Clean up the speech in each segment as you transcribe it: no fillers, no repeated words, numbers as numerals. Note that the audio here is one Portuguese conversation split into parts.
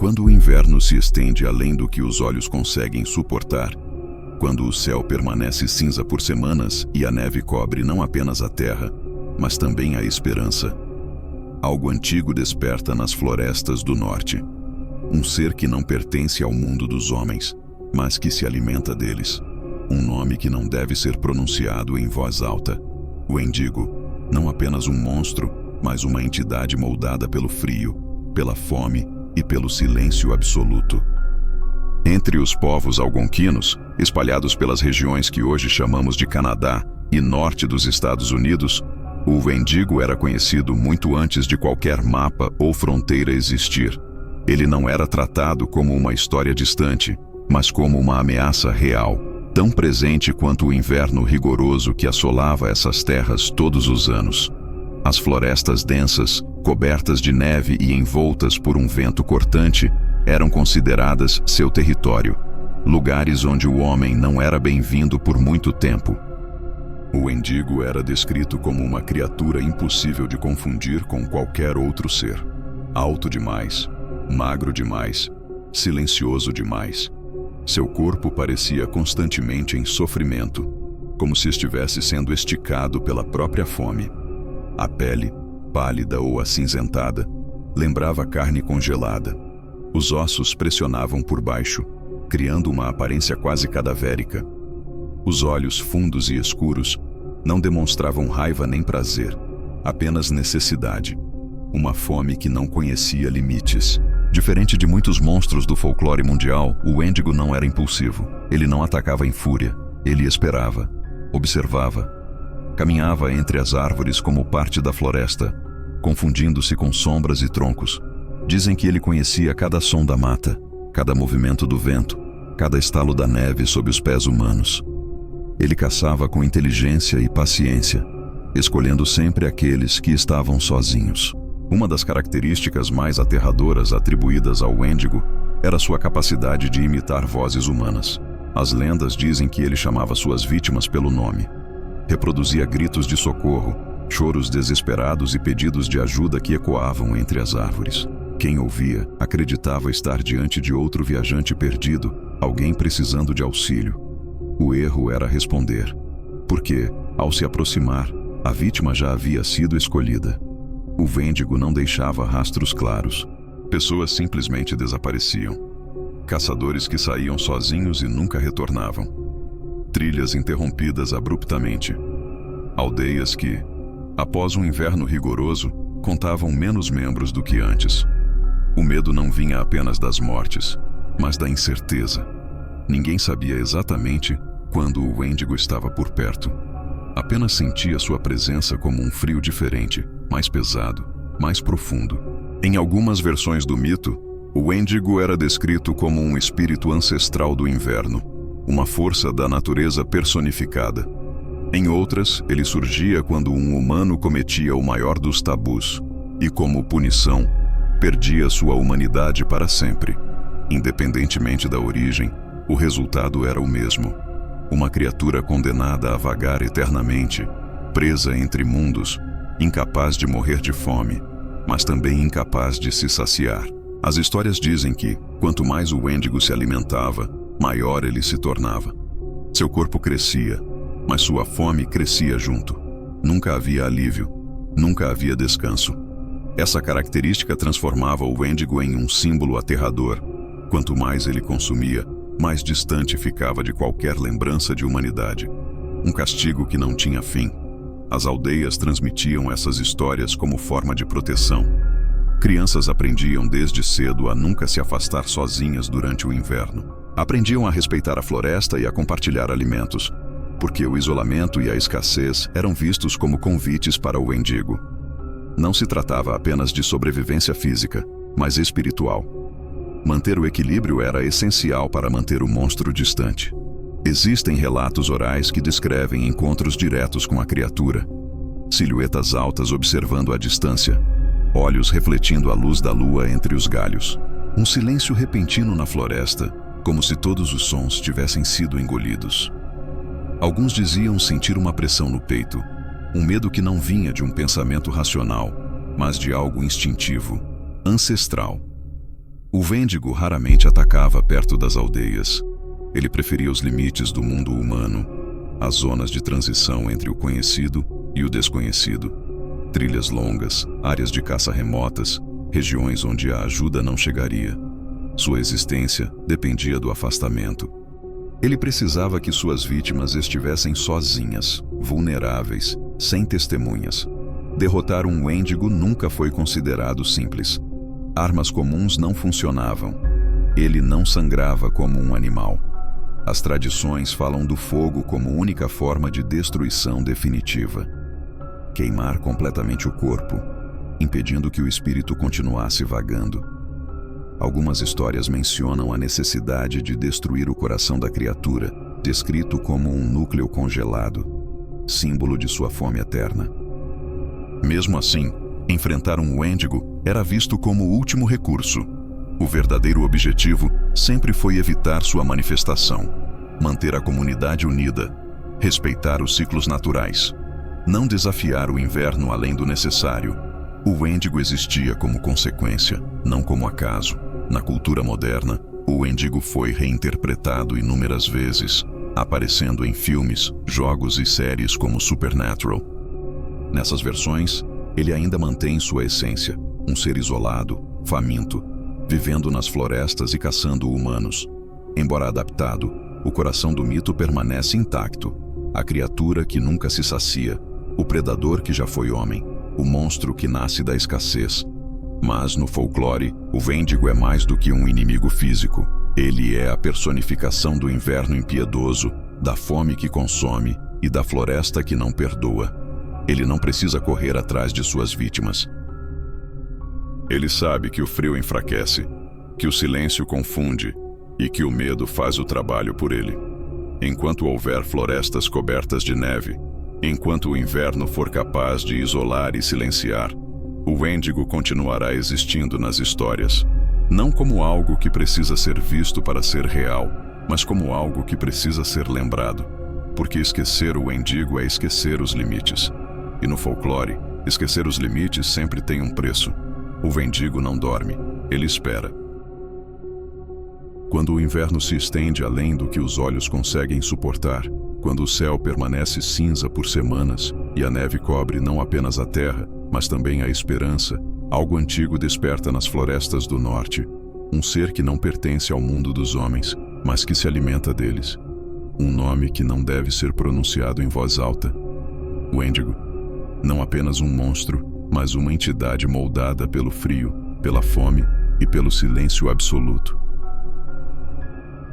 Quando o inverno se estende além do que os olhos conseguem suportar, quando o céu permanece cinza por semanas e a neve cobre não apenas a terra, mas também a esperança, algo antigo desperta nas florestas do norte. Um ser que não pertence ao mundo dos homens, mas que se alimenta deles. Um nome que não deve ser pronunciado em voz alta. O Wendigo, não apenas um monstro, mas uma entidade moldada pelo frio, pela fome e pelo silêncio absoluto. Entre os povos algonquinos, espalhados pelas regiões que hoje chamamos de Canadá e norte dos Estados Unidos, o Wendigo era conhecido muito antes de qualquer mapa ou fronteira existir. Ele não era tratado como uma história distante, mas como uma ameaça real, tão presente quanto o inverno rigoroso que assolava essas terras todos os anos. As florestas densas, cobertas de neve e envoltas por um vento cortante, eram consideradas seu território, lugares onde o homem não era bem-vindo por muito tempo. O Wendigo era descrito como uma criatura impossível de confundir com qualquer outro ser. Alto demais, magro demais, silencioso demais. Seu corpo parecia constantemente em sofrimento, como se estivesse sendo esticado pela própria fome. A pele, pálida ou acinzentada, lembrava carne congelada. Os ossos pressionavam por baixo, criando uma aparência quase cadavérica. Os olhos fundos e escuros não demonstravam raiva nem prazer, apenas necessidade. Uma fome que não conhecia limites. Diferente de muitos monstros do folclore mundial, o Wendigo não era impulsivo. Ele não atacava em fúria. Ele esperava, observava. Caminhava entre as árvores como parte da floresta, confundindo-se com sombras e troncos. Dizem que ele conhecia cada som da mata, cada movimento do vento, cada estalo da neve sob os pés humanos. Ele caçava com inteligência e paciência, escolhendo sempre aqueles que estavam sozinhos. Uma das características mais aterradoras atribuídas ao Wendigo era sua capacidade de imitar vozes humanas. As lendas dizem que ele chamava suas vítimas pelo nome. Reproduzia gritos de socorro, choros desesperados e pedidos de ajuda que ecoavam entre as árvores. Quem ouvia acreditava estar diante de outro viajante perdido, alguém precisando de auxílio. O erro era responder, porque, ao se aproximar, a vítima já havia sido escolhida. O Wendigo não deixava rastros claros. Pessoas simplesmente desapareciam. Caçadores que saíam sozinhos e nunca retornavam. Trilhas interrompidas abruptamente. Aldeias que, após um inverno rigoroso, contavam menos membros do que antes. O medo não vinha apenas das mortes, mas da incerteza. Ninguém sabia exatamente quando o Wendigo estava por perto. Apenas sentia sua presença como um frio diferente, mais pesado, mais profundo. Em algumas versões do mito, o Wendigo era descrito como um espírito ancestral do inverno, uma força da natureza personificada. Em outras, ele surgia quando um humano cometia o maior dos tabus, e como punição, perdia sua humanidade para sempre. Independentemente da origem, o resultado era o mesmo. Uma criatura condenada a vagar eternamente, presa entre mundos, incapaz de morrer de fome, mas também incapaz de se saciar. As histórias dizem que, quanto mais o Wendigo se alimentava, maior ele se tornava. Seu corpo crescia, mas sua fome crescia junto. Nunca havia alívio, nunca havia descanso. Essa característica transformava o Wendigo em um símbolo aterrador. Quanto mais ele consumia, mais distante ficava de qualquer lembrança de humanidade. Um castigo que não tinha fim. As aldeias transmitiam essas histórias como forma de proteção. Crianças aprendiam desde cedo a nunca se afastar sozinhas durante o inverno. Aprendiam a respeitar a floresta e a compartilhar alimentos, porque o isolamento e a escassez eram vistos como convites para o Wendigo. Não se tratava apenas de sobrevivência física, mas espiritual. Manter o equilíbrio era essencial para manter o monstro distante. Existem relatos orais que descrevem encontros diretos com a criatura. Silhuetas altas observando à distância, olhos refletindo a luz da lua entre os galhos. Um silêncio repentino na floresta, como se todos os sons tivessem sido engolidos. Alguns diziam sentir uma pressão no peito, um medo que não vinha de um pensamento racional, mas de algo instintivo, ancestral. O Wendigo raramente atacava perto das aldeias. Ele preferia os limites do mundo humano, as zonas de transição entre o conhecido e o desconhecido. Trilhas longas, áreas de caça remotas, regiões onde a ajuda não chegaria. Sua existência dependia do afastamento. Ele precisava que suas vítimas estivessem sozinhas, vulneráveis, sem testemunhas. Derrotar um Wendigo nunca foi considerado simples. Armas comuns não funcionavam. Ele não sangrava como um animal. As tradições falam do fogo como única forma de destruição definitiva. Queimar completamente o corpo, impedindo que o espírito continuasse vagando. Algumas histórias mencionam a necessidade de destruir o coração da criatura, descrito como um núcleo congelado, símbolo de sua fome eterna. Mesmo assim, enfrentar um Wendigo era visto como o último recurso. O verdadeiro objetivo sempre foi evitar sua manifestação, manter a comunidade unida, respeitar os ciclos naturais, não desafiar o inverno além do necessário. O Wendigo existia como consequência, não como acaso. Na cultura moderna, o Wendigo foi reinterpretado inúmeras vezes, aparecendo em filmes, jogos e séries como Supernatural. Nessas versões, ele ainda mantém sua essência, um ser isolado, faminto, vivendo nas florestas e caçando humanos. Embora adaptado, o coração do mito permanece intacto. A criatura que nunca se sacia, o predador que já foi homem, o monstro que nasce da escassez. Mas, no folclore, o Wendigo é mais do que um inimigo físico. Ele é a personificação do inverno impiedoso, da fome que consome e da floresta que não perdoa. Ele não precisa correr atrás de suas vítimas. Ele sabe que o frio enfraquece, que o silêncio confunde e que o medo faz o trabalho por ele. Enquanto houver florestas cobertas de neve, enquanto o inverno for capaz de isolar e silenciar, o Wendigo continuará existindo nas histórias, não como algo que precisa ser visto para ser real, mas como algo que precisa ser lembrado, porque esquecer o Wendigo é esquecer os limites. E no folclore, esquecer os limites sempre tem um preço. O Wendigo não dorme, ele espera. Quando o inverno se estende além do que os olhos conseguem suportar, quando o céu permanece cinza por semanas e a neve cobre não apenas a terra, mas também a esperança, algo antigo desperta nas florestas do norte, um ser que não pertence ao mundo dos homens, mas que se alimenta deles. Um nome que não deve ser pronunciado em voz alta. Wendigo. Não apenas um monstro, mas uma entidade moldada pelo frio, pela fome e pelo silêncio absoluto.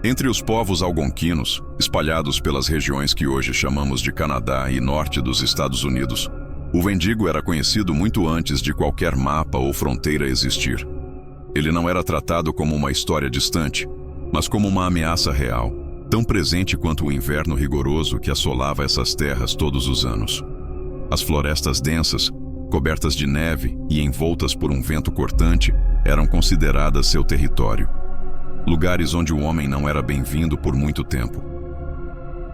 Entre os povos algonquinos, espalhados pelas regiões que hoje chamamos de Canadá e norte dos Estados Unidos, o Wendigo era conhecido muito antes de qualquer mapa ou fronteira existir. Ele não era tratado como uma história distante, mas como uma ameaça real, tão presente quanto o inverno rigoroso que assolava essas terras todos os anos. As florestas densas, cobertas de neve e envoltas por um vento cortante, eram consideradas seu território. Lugares onde o homem não era bem-vindo por muito tempo.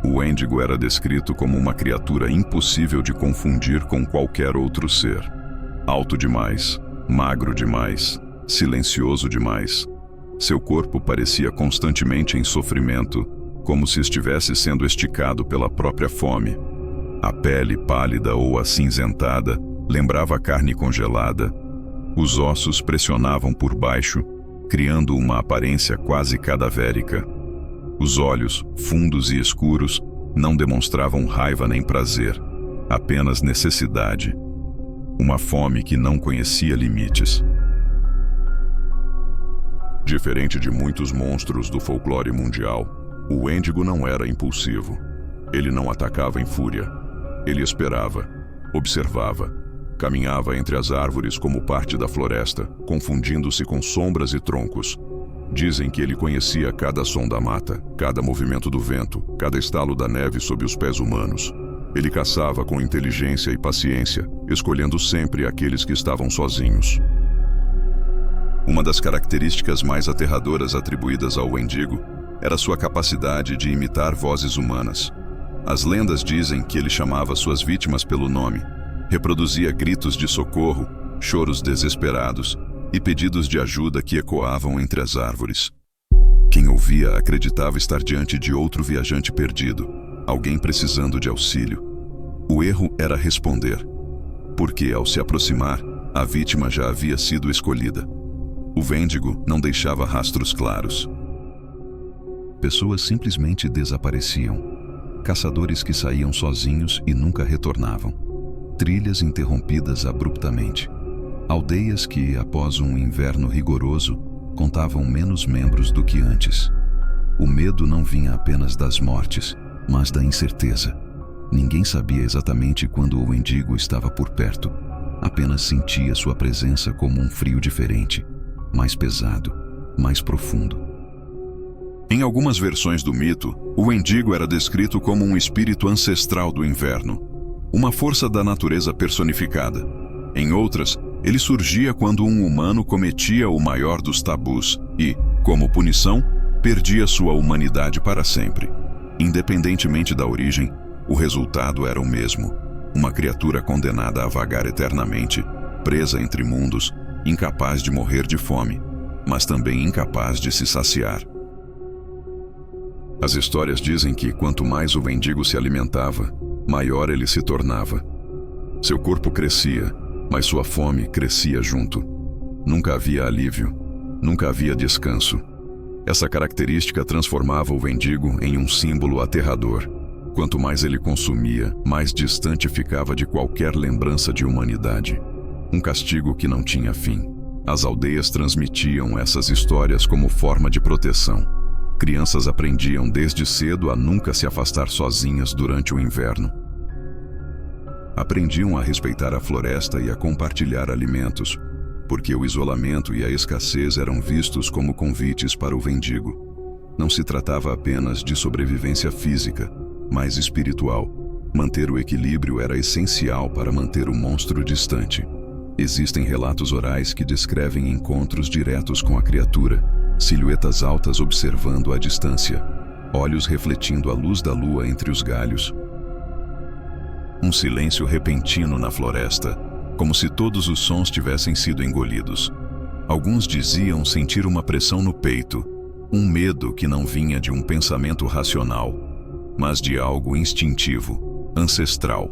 O Wendigo era descrito como uma criatura impossível de confundir com qualquer outro ser. Alto demais, magro demais, silencioso demais. Seu corpo parecia constantemente em sofrimento, como se estivesse sendo esticado pela própria fome. A pele pálida ou acinzentada lembrava carne congelada. Os ossos pressionavam por baixo, criando uma aparência quase cadavérica. Os olhos, fundos e escuros, não demonstravam raiva nem prazer, apenas necessidade. Uma fome que não conhecia limites. Diferente de muitos monstros do folclore mundial, o Wendigo não era impulsivo. Ele não atacava em fúria. Ele esperava, observava, caminhava entre as árvores como parte da floresta, confundindo-se com sombras e troncos. Dizem que ele conhecia cada som da mata, cada movimento do vento, cada estalo da neve sob os pés humanos. Ele caçava com inteligência e paciência, escolhendo sempre aqueles que estavam sozinhos. Uma das características mais aterradoras atribuídas ao Wendigo era sua capacidade de imitar vozes humanas. As lendas dizem que ele chamava suas vítimas pelo nome, reproduzia gritos de socorro, choros desesperados e pedidos de ajuda que ecoavam entre as árvores. Quem ouvia acreditava estar diante de outro viajante perdido, alguém precisando de auxílio. O erro era responder, porque ao se aproximar, a vítima já havia sido escolhida. O Wendigo não deixava rastros claros. Pessoas simplesmente desapareciam. Caçadores que saíam sozinhos e nunca retornavam. Trilhas interrompidas abruptamente. Aldeias que, após um inverno rigoroso, contavam menos membros do que antes. O medo não vinha apenas das mortes, mas da incerteza. Ninguém sabia exatamente quando o Wendigo estava por perto. Apenas sentia sua presença como um frio diferente, mais pesado, mais profundo. Em algumas versões do mito, o Wendigo era descrito como um espírito ancestral do inverno, uma força da natureza personificada. Em outras, ele surgia quando um humano cometia o maior dos tabus e, como punição, perdia sua humanidade para sempre. Independentemente da origem, o resultado era o mesmo: uma criatura condenada a vagar eternamente, presa entre mundos, incapaz de morrer de fome, mas também incapaz de se saciar. As histórias dizem que quanto mais o Wendigo se alimentava, maior ele se tornava. Seu corpo crescia, mas sua fome crescia junto. Nunca havia alívio, nunca havia descanso. Essa característica transformava o Wendigo em um símbolo aterrador. Quanto mais ele consumia, mais distante ficava de qualquer lembrança de humanidade. Um castigo que não tinha fim. As aldeias transmitiam essas histórias como forma de proteção. Crianças aprendiam desde cedo a nunca se afastar sozinhas durante o inverno. Aprendiam a respeitar a floresta e a compartilhar alimentos, porque o isolamento e a escassez eram vistos como convites para o Wendigo. Não se tratava apenas de sobrevivência física, mas espiritual. Manter o equilíbrio era essencial para manter o monstro distante. Existem relatos orais que descrevem encontros diretos com a criatura, silhuetas altas observando à distância, olhos refletindo a luz da lua entre os galhos. Um silêncio repentino na floresta, como se todos os sons tivessem sido engolidos. Alguns diziam sentir uma pressão no peito, um medo que não vinha de um pensamento racional, mas de algo instintivo, ancestral.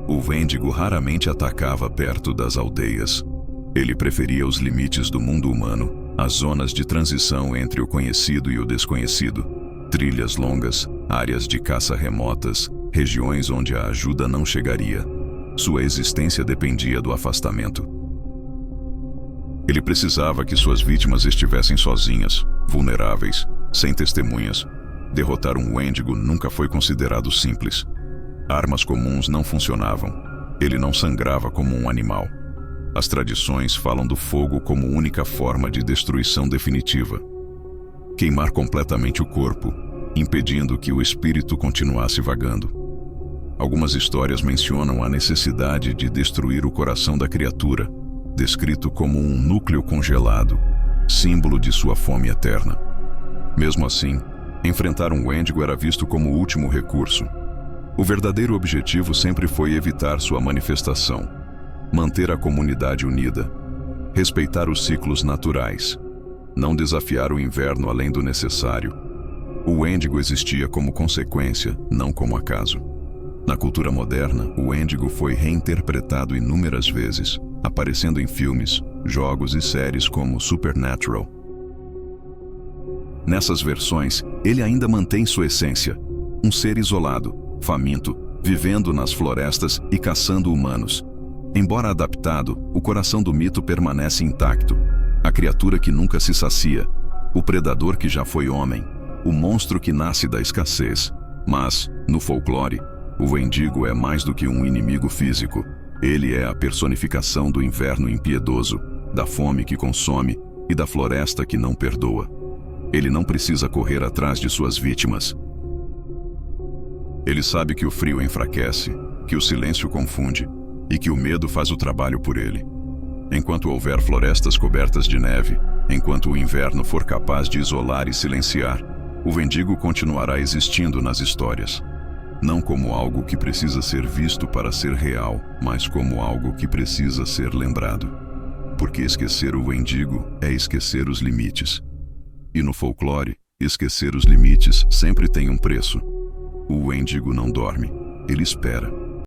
O Wendigo raramente atacava perto das aldeias. Ele preferia os limites do mundo humano, as zonas de transição entre o conhecido e o desconhecido, trilhas longas, áreas de caça remotas, regiões onde a ajuda não chegaria. Sua existência dependia do afastamento. Ele precisava que suas vítimas estivessem sozinhas, vulneráveis, sem testemunhas. Derrotar um Wendigo nunca foi considerado simples. Armas comuns não funcionavam. Ele não sangrava como um animal. As tradições falam do fogo como única forma de destruição definitiva. Queimar completamente o corpo, impedindo que o espírito continuasse vagando. Algumas histórias mencionam a necessidade de destruir o coração da criatura, descrito como um núcleo congelado, símbolo de sua fome eterna. Mesmo assim, enfrentar um Wendigo era visto como o último recurso. O verdadeiro objetivo sempre foi evitar sua manifestação, manter a comunidade unida, respeitar os ciclos naturais, não desafiar o inverno além do necessário. O Wendigo existia como consequência, não como acaso. Na cultura moderna, o Wendigo foi reinterpretado inúmeras vezes, aparecendo em filmes, jogos e séries como Supernatural. Nessas versões, ele ainda mantém sua essência, um ser isolado, faminto, vivendo nas florestas e caçando humanos. Embora adaptado, o coração do mito permanece intacto. A criatura que nunca se sacia, o predador que já foi homem, o monstro que nasce da escassez. Mas, no folclore, o Wendigo é mais do que um inimigo físico. Ele é a personificação do inverno impiedoso, da fome que consome e da floresta que não perdoa. Ele não precisa correr atrás de suas vítimas. Ele sabe que o frio enfraquece, que o silêncio confunde e que o medo faz o trabalho por ele. Enquanto houver florestas cobertas de neve, enquanto o inverno for capaz de isolar e silenciar, o Wendigo continuará existindo nas histórias. Não como algo que precisa ser visto para ser real, mas como algo que precisa ser lembrado. Porque esquecer o Wendigo é esquecer os limites. E no folclore, esquecer os limites sempre tem um preço. O Wendigo não dorme, ele espera.